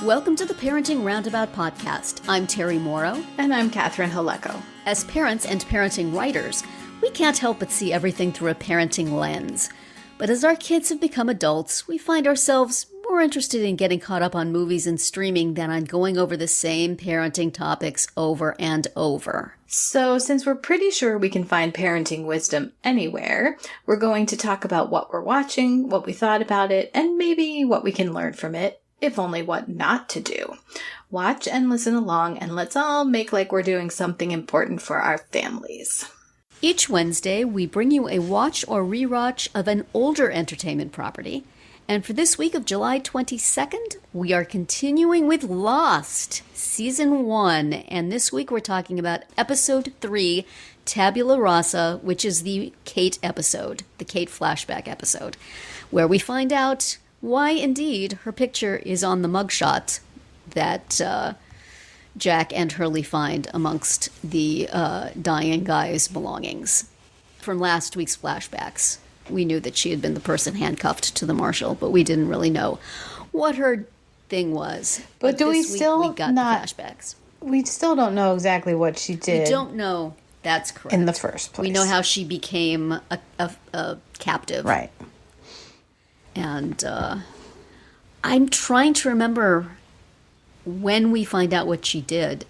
Welcome to the Parenting Roundabout podcast. I'm Terry Morrow. And I'm Catherine Haleko. As parents and parenting writers, we can't help but see everything through a parenting lens. But as our kids have become adults, we find ourselves more interested in getting caught up on movies and streaming than on going over the same parenting topics over and over. So since we're pretty sure we can find parenting wisdom anywhere, we're going to talk about what we're watching, what we thought about it, and maybe what we can learn from it, if only what not to do. Watch and listen along, and let's all make like we're doing something important for our families. Each Wednesday, we bring you a watch or rewatch of an older entertainment property. And for this week of July 22nd, we are continuing with Lost, Season 1. And this week we're talking about Episode 3, Tabula Rasa, which is the Kate episode, the Kate flashback episode, where we find out why, indeed, her picture is on the mugshot that Jack and Hurley find amongst the dying guy's belongings. From last week's flashbacks, we knew that she had been the person handcuffed to the Marshal, but we didn't really know what her thing was. But do we still we got not? The flashbacks. We still don't know exactly what she did. We don't know. That's correct. In the first place, we know how she became a captive, right? And I'm trying to remember when we find out what she did.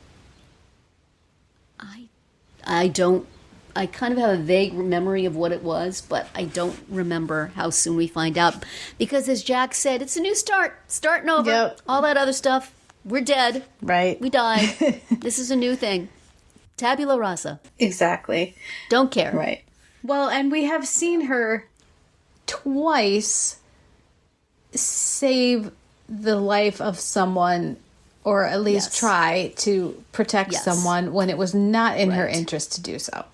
I kind of have a vague memory of what it was, but I don't remember how soon we find out. Because as Jack said, it's a new start. Starting over. Yep. All that other stuff. We're dead. Right. We died. This is a new thing. Tabula Rasa. Exactly. Don't care. Right. Well, and we have seen her twice save the life of someone, or at least try to protect someone when it was not in her interest to do so.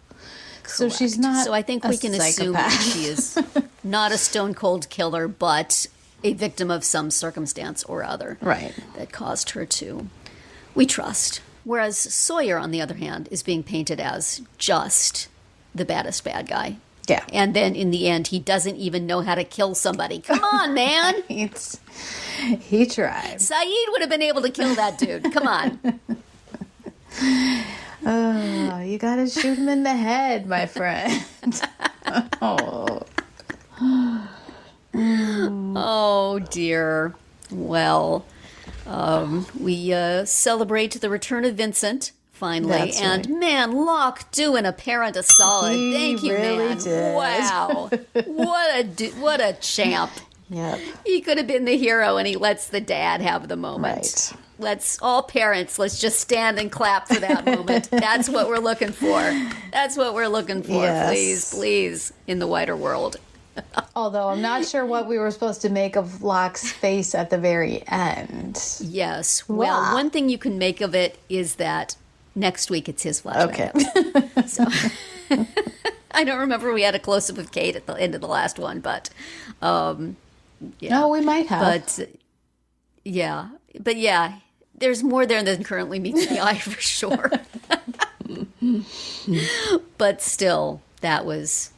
So she's not. So I think we can assume that she is not a stone cold killer, but a victim of some circumstance or other, right, that caused her to. We trust. Whereas Sawyer, on the other hand, is being painted as just the baddest bad guy. Yeah. And then in the end, he doesn't even know how to kill somebody. Come on, man. He tried. Saeed would have been able to kill that dude. Come on. Oh, you gotta shoot him in the head, my friend. Oh. Oh, dear. Well, we celebrate the return of Vincent. Finally, That's and right. Man, Locke doing a parent a solid. Thank you, really man. Did. Wow, what a champ. Yep. He could have been the hero, and he lets the dad have the moment. Right. Let's just stand and clap for that moment. That's what we're looking for. That's what we're looking for. Yes. Please, in the wider world. Although I'm not sure what we were supposed to make of Locke's face at the very end. Yes. Well, Wow. one thing you can make of it is that next week it's his flashback. Okay. So I don't remember we had a close-up of Kate at the end of the last one, but yeah. No, we might have. But yeah, there's more there than currently meets the eye for sure. But still, that was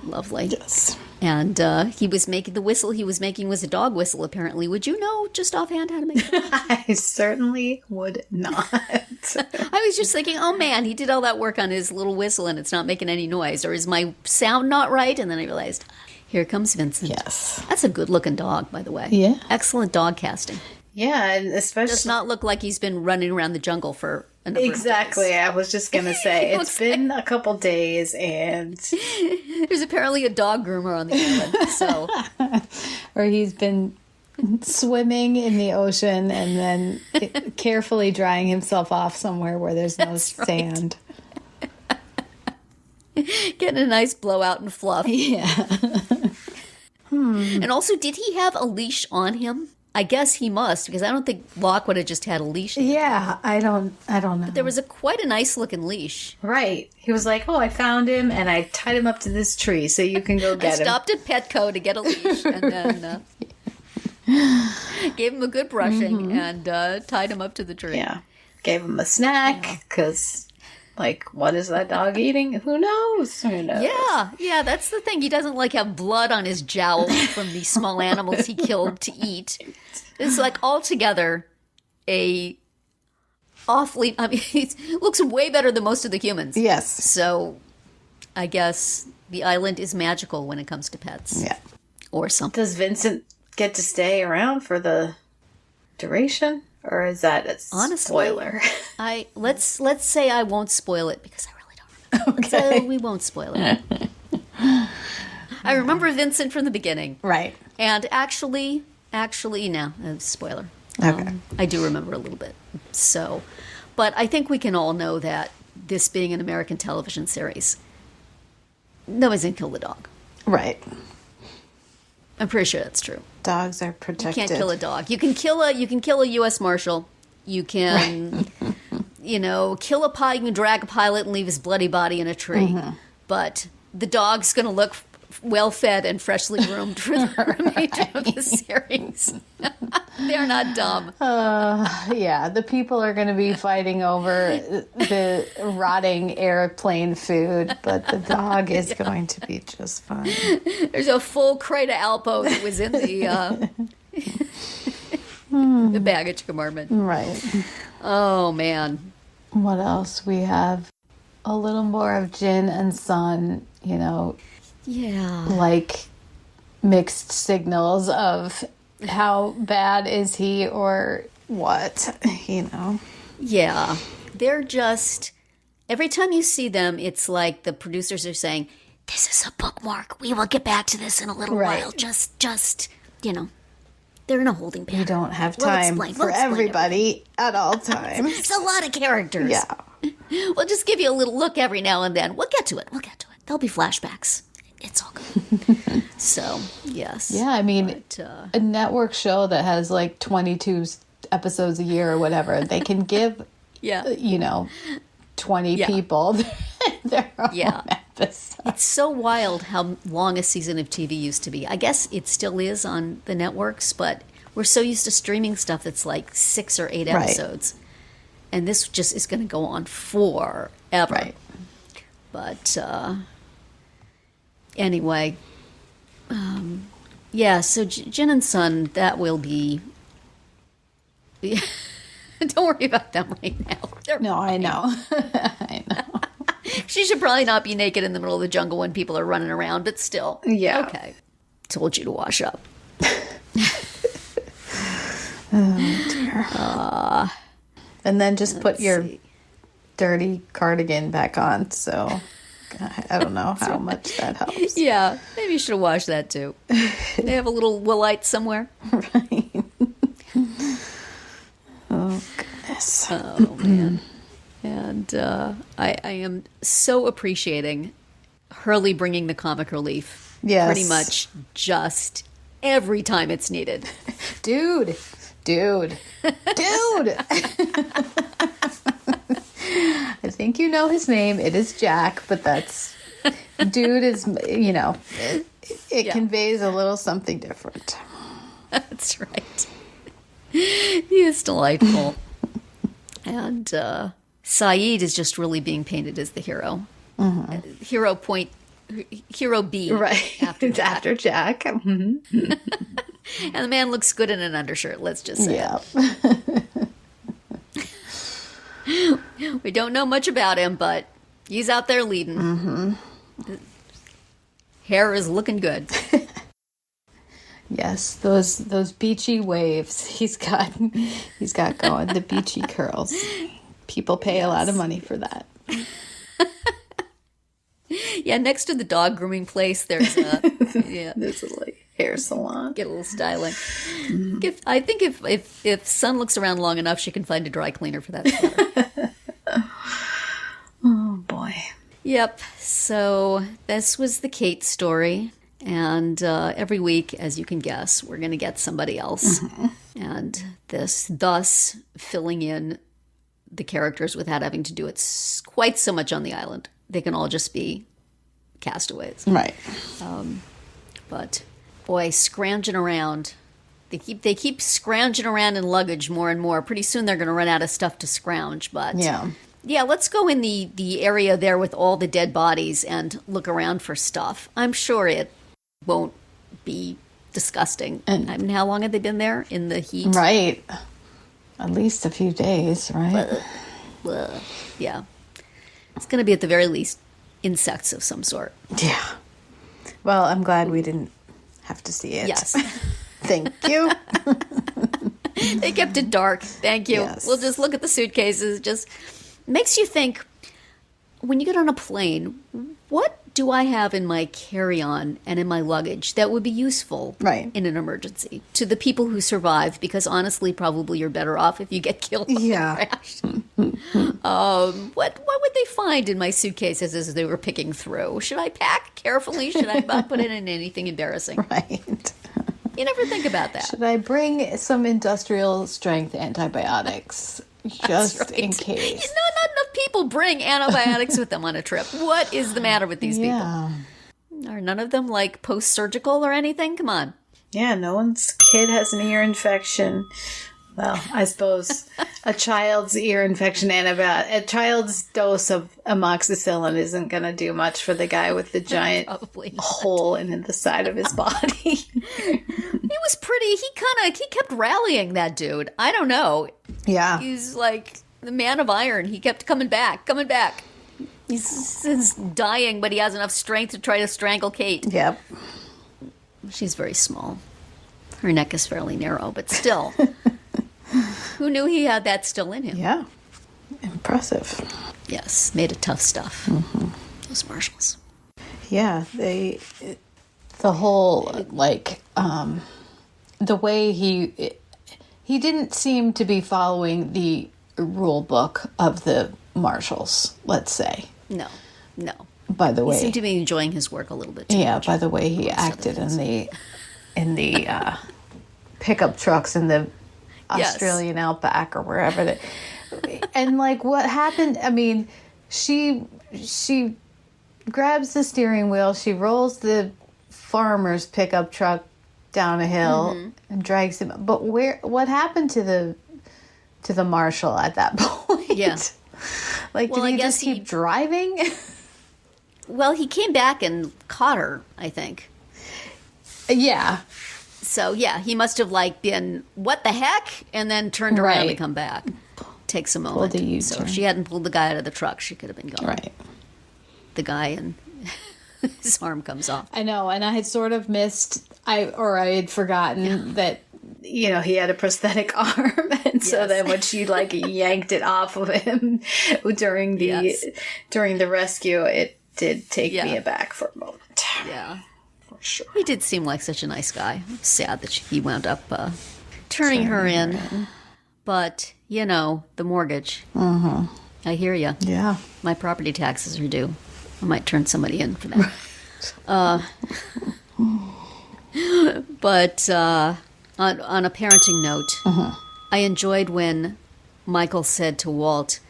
lovely. Yes. And he was making the whistle he was making was a dog whistle, apparently. Would you know just offhand how to make it? I certainly would not. I was just thinking, oh man, he did all that work on his little whistle and it's not making any noise. Or is my sound not right? And then I realized, here comes Vincent. Yes. That's a good looking dog, by the way. Yeah. Excellent dog casting. Yeah, and especially... Does not look like he's been running around the jungle for a number Exactly. of days. I was just going to say, it's been a couple days and... There's apparently a dog groomer on the island, so... Or he's been swimming in the ocean and then carefully drying himself off somewhere where there's no sand. Getting a nice blowout and fluff. Yeah. And also, did he have a leash on him? I guess he must, because I don't think Locke would have just had a leash. Yeah, I don't know. There was quite a nice looking leash. Right. He was like, oh, I found him and I tied him up to this tree so you can go get him. I stopped at Petco to get a leash and then gave him a good brushing and tied him up to the tree. Yeah. Gave him a snack because Like, what is that dog eating? Who knows? Who knows? Yeah, that's the thing. He doesn't like have blood on his jowl from these small animals he killed to eat. It's like altogether a awfully, I mean, he looks way better than most of the humans. Yes. So I guess the island is magical when it comes to pets. Yeah. Or something. Does Vincent get to stay around for the duration? Or is that a spoiler? Let's say I won't spoil it because I really don't remember. Okay. So we won't spoil it. I remember Vincent from the beginning. Right. And actually, no, spoiler. Okay. I do remember a little bit. So, but I think we can all know that this being an American television series, nobody's gonna kill the dog. Right. I'm pretty sure that's true. Dogs are protected. You can't kill a dog. You can kill a U.S. Marshal. You can, kill a pilot. You can drag a pilot and leave his bloody body in a tree. Mm-hmm. But the dog's going to look well fed and freshly groomed for the remainder of the series. They're not dumb. Yeah, the people are going to be fighting over the rotting airplane food, but the dog is going to be just fine. There's a full crate of Alpo that was in the the baggage compartment. Right. Oh, man. What else? We have a little more of Jin and Sun, Yeah. like mixed signals of how bad is he or what, Yeah. They're just, every time you see them, it's like the producers are saying, this is a bookmark. We will get back to this in a little while. Just, they're in a holding pattern. You don't have time for everybody at all times. It's a lot of characters. Yeah. We'll just give you a little look every now and then. We'll get to it. There'll be flashbacks. It's all good. So, yes. Yeah, I mean, a network show that has like 22 episodes a year or whatever, they can give, 20 people their own episode. It's so wild how long a season of TV used to be. I guess it still is on the networks, but we're so used to streaming stuff that's like 6 or 8 episodes. Right. And this just is going to go on forever. Right. But anyway, so Jin and Sun, that will be... Don't worry about them right now. No, I know. I know. She should probably not be naked in the middle of the jungle when people are running around, but still. Yeah. Okay. Told you to wash up. Oh, dear. And then just put your dirty cardigan back on, so I don't know how much that helps. Yeah, maybe you should have washed that too. They have a little Willite somewhere. Right. Oh, goodness. Oh, man. And I am so appreciating Hurley bringing the comic relief. Yes. Pretty much just every time it's needed. Dude. I think you know his name. It is Jack, but dude is, it conveys a little something different. That's right. He is delightful. And Saeed is just really being painted as the hero. Mm-hmm. Hero B. Right. After Jack. Mm-hmm. And the man looks good in an undershirt, let's just say. Yeah. We don't know much about him, but he's out there leading. Mm-hmm. Hair is looking good. Yes, those beachy waves he's got going, the beachy curls. People pay a lot of money for that. Yeah, next to the dog grooming place, there's there's a hair salon. Get a little styling. I think if Sun looks around long enough, she can find a dry cleaner for that sweater. Oh boy. Yep. So this was the Kate story. And every week, as you can guess, we're going to get somebody else. Mm-hmm. And thus filling in the characters without having to do it quite so much on the island. They can all just be castaways. Right. But, boy, scrounging around. They keep scrounging around in luggage more and more. Pretty soon they're going to run out of stuff to scrounge. But Yeah, let's go in the area there with all the dead bodies and look around for stuff. I'm sure it won't be disgusting. And I mean, how long have they been there in the heat? Right. At least a few days, right? Yeah. It's going to be at the very least insects of some sort. Yeah. Well, I'm glad we didn't have to see it. Yes. Thank you. They kept it dark. Thank you. Yes. We'll just look at the suitcases. Just makes you think, when you get on a plane, what do I have in my carry-on and in my luggage that would be useful Right. in an emergency to the people who survive? Because honestly, probably you're better off if you get killed in Yeah. a crash. What would they find in my suitcases as they were picking through? Should I pack carefully? Should I not put it in anything embarrassing? Right. You never think about that. Should I bring some industrial strength antibiotics just Right. in case? Not enough people bring antibiotics with them on a trip. What is the matter with these Yeah. people? Are none of them like post-surgical or anything? Come on. Yeah, no one's kid has an ear infection. Well, I suppose a child's ear infection a child's dose of amoxicillin isn't going to do much for the guy with the giant Probably not. hole in the side of his body. He was pretty. He kept rallying, that dude. I don't know. Yeah. He's like the man of iron. He kept coming back. He's dying, but he has enough strength to try to strangle Kate. Yep. She's very small. Her neck is fairly narrow, but still. Who knew he had that still in him? Yeah. Impressive. Yes, made of tough stuff. Those Marshals. Yeah, the whole, like, the way he didn't seem to be following the rule book of the Marshals, let's say. No. By the He way, seemed to be enjoying his work a little bit too yeah, much. by the way he acted in the pickup trucks in the Yes. Australian outback or wherever that. And like, what happened? I mean, she grabs the steering wheel, she rolls the farmer's pickup truck down a hill and drags him. But what happened to the Marshal at that point? Yeah. Like, Well, did I he guess just keep driving? Well, he came back and caught her, I think. Yeah. So, yeah, he must have, like, been, what the heck? And then turned around Right. and come back. Takes a moment. Pulled a U-turn. So if she hadn't pulled the guy out of the truck, she could have been gone. Right. The guy and his arm comes off. I know, and I had sort of missed, I had forgotten that. You know, he had a prosthetic arm, and so Yes. then when she like yanked it off of him during the rescue, it did take me aback for a moment. Yeah. For sure. He did seem like such a nice guy. Sad that he wound up turning her in. But, you know, the mortgage. Mm-hmm. I hear you. Yeah. My property taxes are due. I might turn somebody in for that. But on a parenting note, I enjoyed when Michael said to Walt,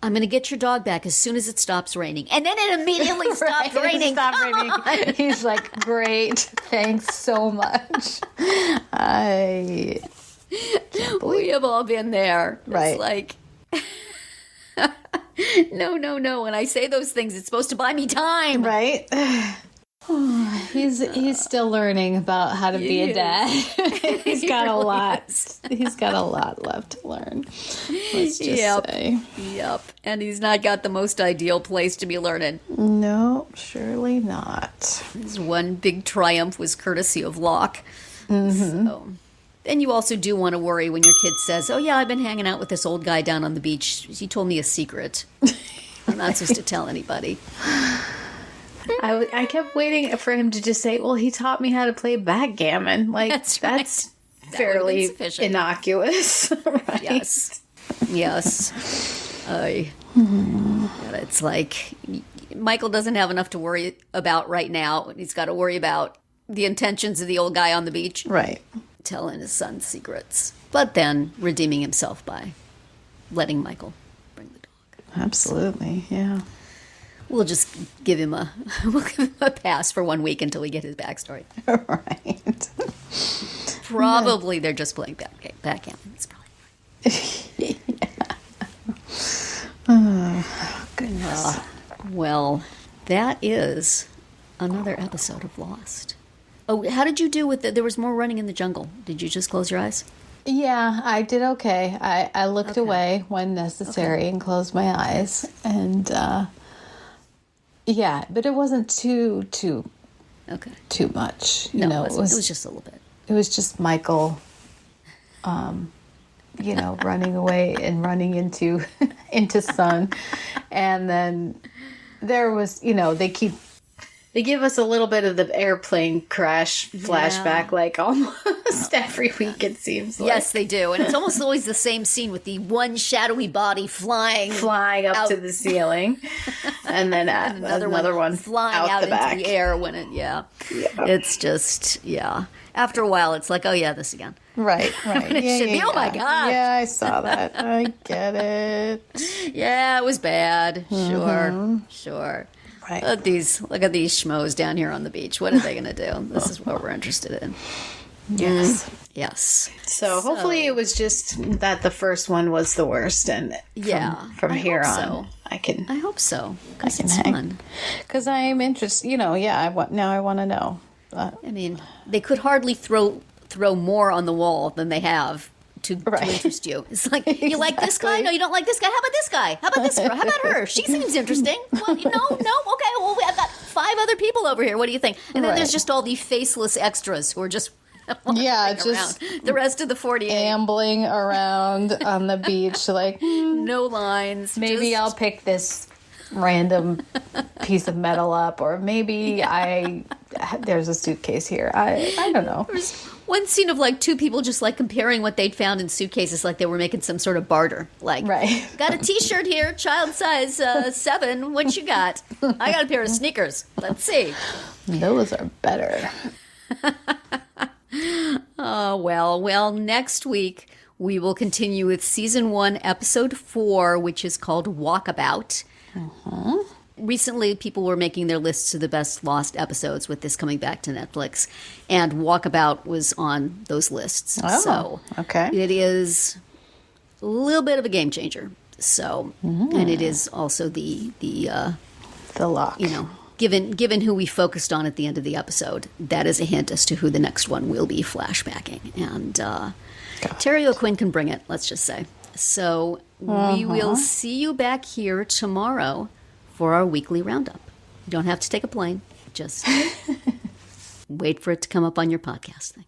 "I'm going to get your dog back as soon as it stops raining." And then it immediately stopped raining. Stopped Come raining. on. He's like, great. Thanks so much. I can't believe We have all been there. Right. It's like, no. When I say those things, it's supposed to buy me time. Right? He's still learning about how to be a dad. He's got a really lot. is. He's got a lot left to learn. Let's just Yep. say. Yep. And he's not got the most ideal place to be learning. No, surely not. His one big triumph was courtesy of Locke. So. And you also do want to worry when your kid says, "Oh yeah, I've been hanging out with this old guy down on the beach. He told me a secret. I'm not supposed to tell anybody." I kept waiting for him to just say, "Well, he taught me how to play backgammon." Like That's that's, right. That would've been fairly sufficient. innocuous, right? Yes. It's like Michael doesn't have enough to worry about right now. He's got to worry about the intentions of the old guy on the beach, Right. telling his son secrets, but then redeeming himself by letting Michael bring the dog. Absolutely. Yeah. We'll just give him a pass for 1 week until we get his backstory. Right. Probably they're just playing backgammon. It's probably Well, that is another episode of Lost. Oh, how did you do with there was more running in the jungle? Did you just close your eyes? Yeah, I did okay. I looked away when necessary and closed my eyes. And, yeah, but it wasn't too much. You know, it was just a little bit. It was just Michael, running away and running into Sun. And then there was, they give us a little bit of the airplane crash flashback, like almost every week, it seems like. Yes, they do. And it's almost always the same scene with the one shadowy body flying up out to the ceiling. And then another one flying out into the air when it, It's just, After a while, it's like, oh, yeah, this again. Right. It should be, oh, my God. Yeah, I saw that. I get it. Yeah, it was bad. Sure. Right. Look at these schmoes down here on the beach. What are they going to do? This is what we're interested in. Yes. So hopefully it was just that the first one was the worst, and from here on, I hope so. Because it's fun. Because I'm interested. Now I want to know. I mean, they could hardly throw more on the wall than they have to interest you. It's like, you like this guy? No, you don't like this guy? How about this guy? How about this girl? How about her? She seems interesting. Well, no? Okay, well, I've got 5 other people over here. What do you think? And then there's just all the faceless extras who are just just around. The rest of the 48. Ambling around on the beach, like, no lines. Maybe I'll pick this random piece of metal up, or maybe there's a suitcase here. I don't know. There's one scene of like 2 people just like comparing what they'd found in suitcases, like they were making some sort of barter. Like, got a t-shirt here, child size 7. What you got? I got a pair of sneakers. Let's see. Those are better. Oh, well, next week we will continue with season 1, episode 4, which is called Walkabout. Recently, people were making their lists of the best Lost episodes with this coming back to Netflix, and Walkabout was on those lists. Oh, so okay. It is a little bit of a game changer. So, and it is also the Locke. Given who we focused on at the end of the episode, that is a hint as to who the next one will be flashbacking. And Terry O'Quinn can bring it, let's just say. So we will see you back here tomorrow for our weekly roundup. You don't have to take a plane. Just wait for it to come up on your podcast thing.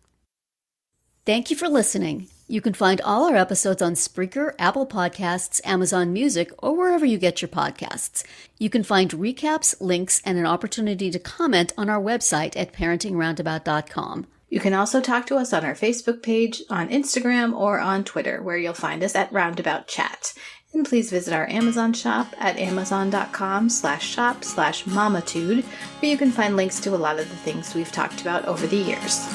Thank you for listening. You can find all our episodes on Spreaker, Apple Podcasts, Amazon Music, or wherever you get your podcasts. You can find recaps, links, and an opportunity to comment on our website at parentingroundabout.com. You can also talk to us on our Facebook page, on Instagram, or on Twitter, where you'll find us at Roundabout Chat. And please visit our Amazon shop at amazon.com/shop/mamatude, where you can find links to a lot of the things we've talked about over the years.